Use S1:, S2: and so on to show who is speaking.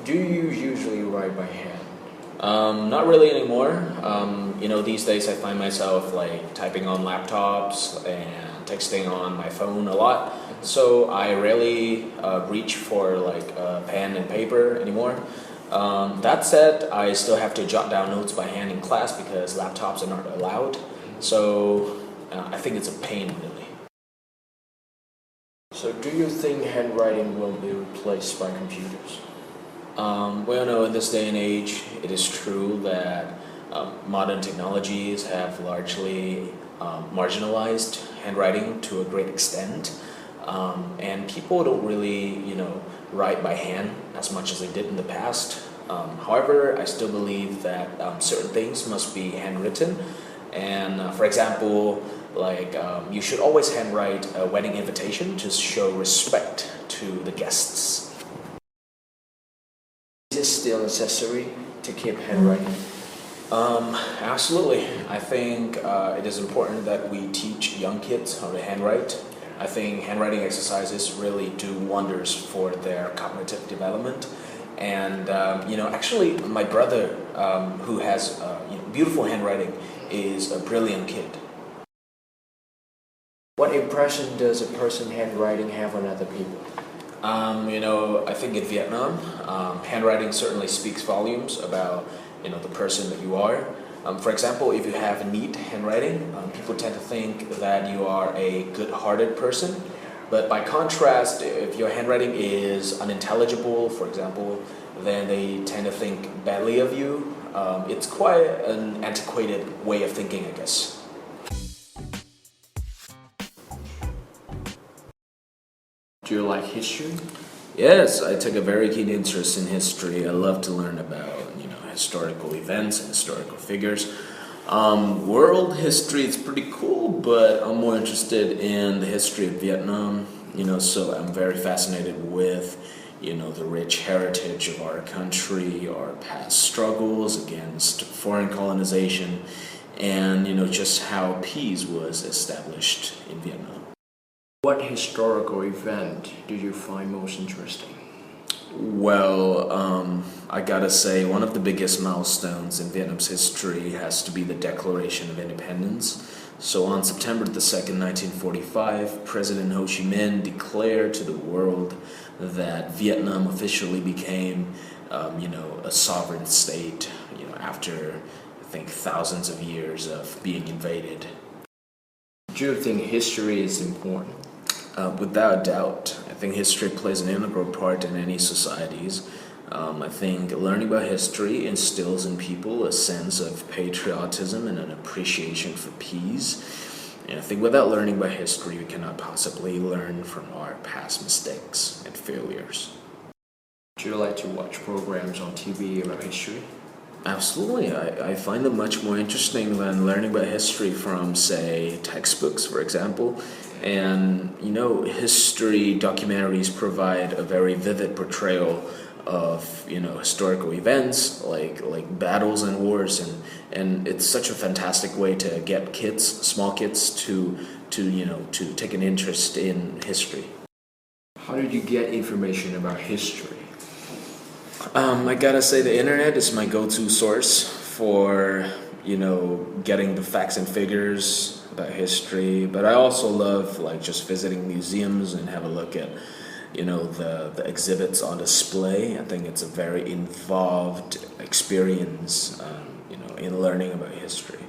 S1: Do you usually write by hand?
S2: Not really anymore. These days I find myself like typing on laptops and texting on my phone a lot. So I rarely reach for like pen and paper anymore. That said, I still have to jot down notes by hand in class because laptops are not allowed. So I think it's a pain really.
S1: So do you think handwriting will be replaced by computers?
S2: Well, no, in this day and age, it is true that modern technologies have largely marginalized handwriting to a great extent. And people don't really, write by hand as much as they did in the past. However, I still believe that certain things must be handwritten. And for example, like you should always handwrite a wedding invitation to show respect to the guests.
S1: Is it still necessary to keep handwriting?
S2: Absolutely. I think it is important that we teach young kids how to handwrite. I think handwriting exercises really do wonders for their cognitive development. And actually, my brother, who has beautiful handwriting, is a brilliant kid.
S1: What impression does a person handwriting have on other people?
S2: I think in Vietnam, handwriting certainly speaks volumes about the person that you are. For example, if you have neat handwriting, people tend to think that you are a good-hearted person. But by contrast, if your handwriting is unintelligible, for example, then they tend to think badly of you. It's quite an antiquated way of thinking, I guess.
S1: Do you like history?
S2: Yes, I take a very keen interest in history. I love to learn about, historical events and historical figures. World history is pretty cool, but I'm more interested in the history of Vietnam, so I'm very fascinated with, the rich heritage of our country, our past struggles against foreign colonization, and, just how peace was established in Vietnam.
S1: What historical event do you find most interesting?
S2: Well, I gotta say, one of the biggest milestones in Vietnam's history has to be the Declaration of Independence. So on September the 2nd, 1945, President Ho Chi Minh declared to the world that Vietnam officially became, a sovereign state, after, I think, thousands of years of being invaded.
S1: Do you think history is important?
S2: Without doubt, I think history plays an integral part in any societies. I think learning about history instills in people a sense of patriotism and an appreciation for peace. And I think without learning about history, we cannot possibly learn from our past mistakes and failures.
S1: Do you like to watch programs on TV about history?
S2: Absolutely. I find them much more interesting than learning about history from, say, textbooks, for example. And, history documentaries provide a very vivid portrayal of, historical events like battles and wars. And it's such a fantastic way to get kids, small kids, to take an interest in history.
S1: How did you get information about history?
S2: I gotta say the internet is my go-to source for, getting the facts and figures about history. But I also love just visiting museums and have a look at, the exhibits on display. I think it's a very involved experience, in learning about history.